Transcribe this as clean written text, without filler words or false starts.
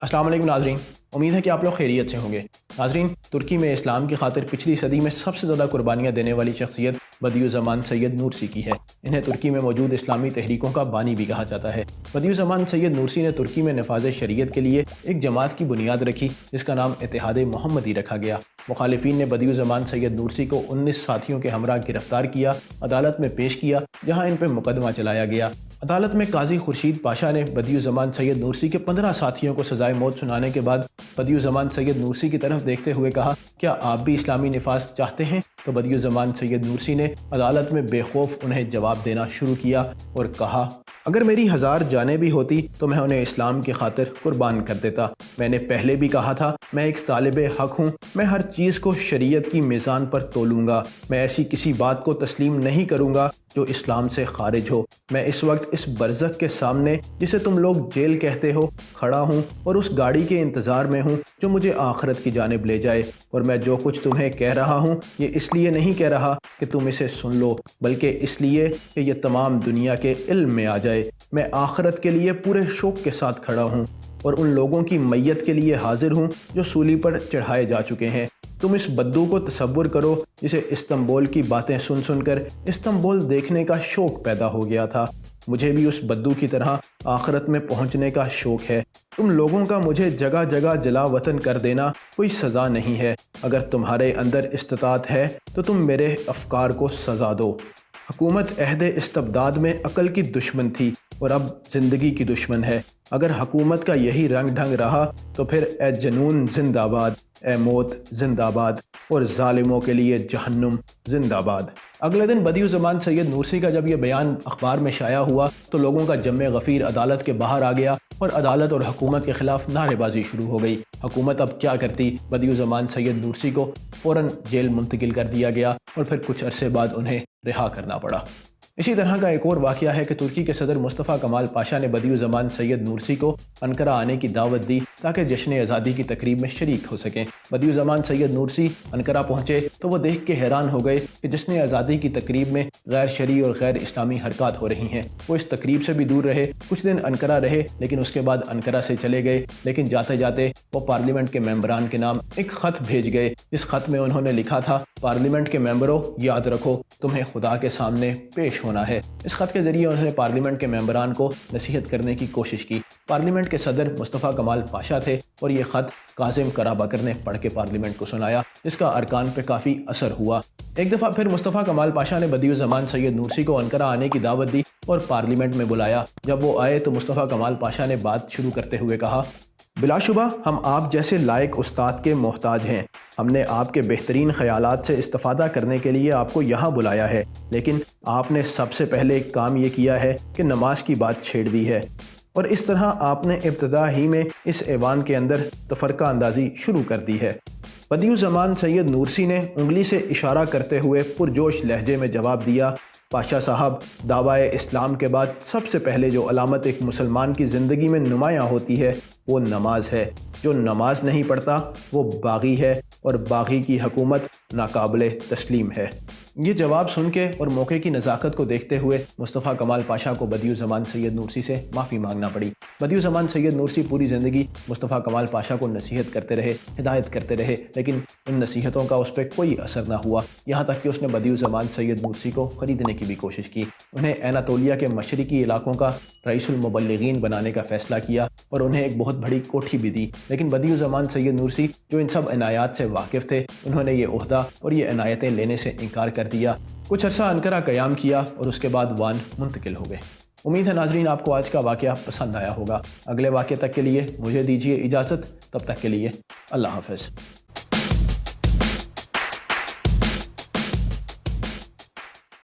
अस्सलाम वालेकुम नाजरीन, उम्मीद है कि आप लोग खैरियत से होंगे। नाजरीन, तुर्की में इस्लाम की खातिर पिछली सदी में सबसे ज़्यादा कुर्बानियाँ देने वाली शख्सियत बदियुज़्ज़मान सैयद नूरसी की है। इन्हें तुर्की में मौजूद इस्लामी तहरीकों का बानी भी कहा जाता है। बदियुज़्ज़मान सैयद नूरसी ने तुर्की में नफाज शरीयत के लिए एक जमात की बुनियाद रखी जिसका नाम इत्तेहाद मोहम्मदी रखा गया। मुखालिफिन ने बदियुज़्ज़मान सैयद नूरसी को 19 साथियों के हमरा गिरफ्तार किया, अदालत में पेश किया, जहाँ इन पर मुकदमा चलाया गया। अदालत में काजी खुर्शीद पाशा ने बदियुज़्ज़मान सैयद नूरसी के 15 साथियों को सजाए मौत सुनाने के बाद बदियुज़्ज़मान सैयद नूरसी की तरफ देखते हुए कहा, क्या आप भी इस्लामी निफाज चाहते हैं? तो बदियुज़्ज़मान सैयद नूरसी ने अदालत में बेखौफ उन्हें जवाब देना शुरू किया और कहा, अगर मेरी 1000 जानें भी होती तो मैं उन्हें इस्लाम की खातिर कुर्बान कर देता। मैंने पहले भी कहा था, मैं एक तालिबे हक हूँ, मैं हर चीज़ को शरीयत की मीज़ान पर तोलूँगा। मैं ऐसी किसी बात को तस्लीम नहीं करूँगा जो इस्लाम से खारिज हो। मैं इस वक्त इस बरज़ख के सामने, जिसे तुम लोग जेल कहते हो, खड़ा हूँ और उस गाड़ी के इंतज़ार में हूँ जो मुझे आखिरत की जानिब ले जाए। और मैं जो कुछ तुम्हें कह रहा हूँ ये इसलिए नहीं कह रहा कि तुम इसे सुन लो, बल्कि इसलिए कि ये तमाम दुनिया के इल्म में आ जाए। मैं आखिरत के लिए पूरे शौक़ के साथ खड़ा हूँ और उन लोगों की मैयत के लिए हाजिर हूँ जो सूली पर चढ़ाए जा चुके हैं। तुम इस बद्दू को तसव्वुर करो जिसे इस्तांबुल की बातें सुन सुनकर इस्तांबुल देखने का शौक़ पैदा हो गया था। मुझे भी उस बद्दू की तरह आखिरत में पहुंचने का शौक़ है। तुम लोगों का मुझे जगह जगह जला वतन कर देना कोई सज़ा नहीं है। अगर तुम्हारे अंदर इस्तिताअत है तो तुम मेरे अफकार को सज़ा दो। हुकूमत अहदे इस्तबदाद में अकल की दुश्मन थी और अब ज़िंदगी की दुश्मन है। अगर हुकूमत का यही रंग ढंग रहा तो फिर ए जनून जिंदाबाद, ए मौत जिंदाबाद और ज़ालिमों के लिए जहन्नुम जिंदाबाद। अगले दिन बदियुज़्ज़मान सैयद नूरसी का जब यह बयान अखबार में शाया हुआ तो लोगों का जम्मे गफ़ीर अदालत के बाहर आ गया और अदालत और हुकूमत के खिलाफ नारेबाजी शुरू हो गई। हुकूमत अब क्या करती? बदियुज़्ज़मान सैयद नूरसी को फ़ौरन जेल मुंतकिल कर दिया गया और फिर कुछ अरसे बाद उन्हें रिहा करना पड़ा। इसी तरह का एक और वाक़या है कि तुर्की के सदर मुस्तफ़ा कमाल पाशा ने बदियुज़्ज़मान सैयद नूरसी को अनकरा आने की दावत दी ताकि जश्न आज़ादी की तकरीब में शरीक हो सकें। बदियुज़्ज़मान सैयद नूरसी अनकरा पहुँचे तो वो देख के हैरान हो गए कि जश्न आज़ादी की तकरीब में गैर शरई और गैर इस्लामी हरकत हो रही हैं। वो इस तकरीब से भी दूर रहे, कुछ दिन अनकरा रहे, लेकिन उसके बाद अनकरा से चले गए। लेकिन जाते जाते वो पार्लियामेंट के मेंबरान के नाम एक ख़त भेज गए। इस ख़त में उन्होंने लिखा था, पार्लियामेंट के मेंबरों, याद रखो तुम्हें खुदा के सामने पेश होना है। इस खत के जरिए उन्होंने पार्लियामेंट के मेंबरान को नसीहत करने की कोशिश की। पार्लियामेंट के सदर मुस्तफ़ा कमाल पाशा थे और ये ख़त कासिम कराबकर ने पढ़ के पार्लियामेंट को सुनाया, जिसका अरकान पे काफ़ी असर हुआ। एक दफ़ा फिर मुस्तफ़ा कमाल पाशा ने बदियुज़्ज़मान सैयद नूरसी को अनकरा आने की दावत दी और पार्लियामेंट में बुलाया। जब वो आए तो मुस्तफ़ा कमाल पाशा ने बात शुरू करते हुए कहा, बिलाशुबा हम आप जैसे लायक उस्ताद के मोहताज हैं। हमने आपके बेहतरीन ख़यालात से इस्तिफ़ादा करने के लिए आपको यहाँ बुलाया है, लेकिन आपने सबसे पहले एक काम ये किया है कि नमाज की बात छेड़ दी है और इस तरह आपने इब्तदा ही में इस ऐवान के अंदर तफरका अंदाज़ी शुरू कर दी है। बदियुज़्ज़मान सैयद नूरसी ने उंगली से इशारा करते हुए पुरजोश लहजे में जवाब दिया, पाशा साहब, दावाए इस्लाम के बाद सबसे पहले जो अलामत एक मुसलमान की ज़िंदगी में नुमायाँ होती है वो नमाज है। जो नमाज नहीं पढ़ता वो बागी है और बागी की हुकूमत नाकाबिले तस्लीम है। ये जवाब सुन के और मौके की नज़ाकत को देखते हुए मुस्तफ़ा कमाल पाशा को बदियुज़्ज़मान सैयद नूरसी से माफ़ी मांगना पड़ी। बदियुज़्ज़मान सैयद नूरसी पूरी ज़िंदगी मुस्तफ़ा कमाल पाशा को नसीहत करते रहे, हिदायत करते रहे, लेकिन उन नसीहतों का उस पर कोई असर ना हुआ। यहाँ तक कि उसने बदियुज़्ज़मान सैयद नूरसी को ख़रीदने की भी कोशिश की। उन्हें एनातोलिया के मशरिकी इलाकों का रईसुल मुबल्लिगीन बनाने का फ़ैसला किया और उन्हें एक बहुत बड़ी कोठी भी दी। लेकिन बदियुज़्ज़मान सैयद नूरसी, जो इन सब इनायात से वाकिफ़ थे, उन्होंने ये ओहदा और ये इनायतें लेने से इनकार कर दिया। कुछ अरसा अनकरा क़याम किया और उसके बाद वान मुंतकिल हो गए। उम्मीद है नाजरीन आपको आज का वाक़या पसंद आया होगा। अगले वाक़े तक के लिए मुझे दीजिए इजाज़त, तब तक के लिए अल्लाह हाफ़िज़।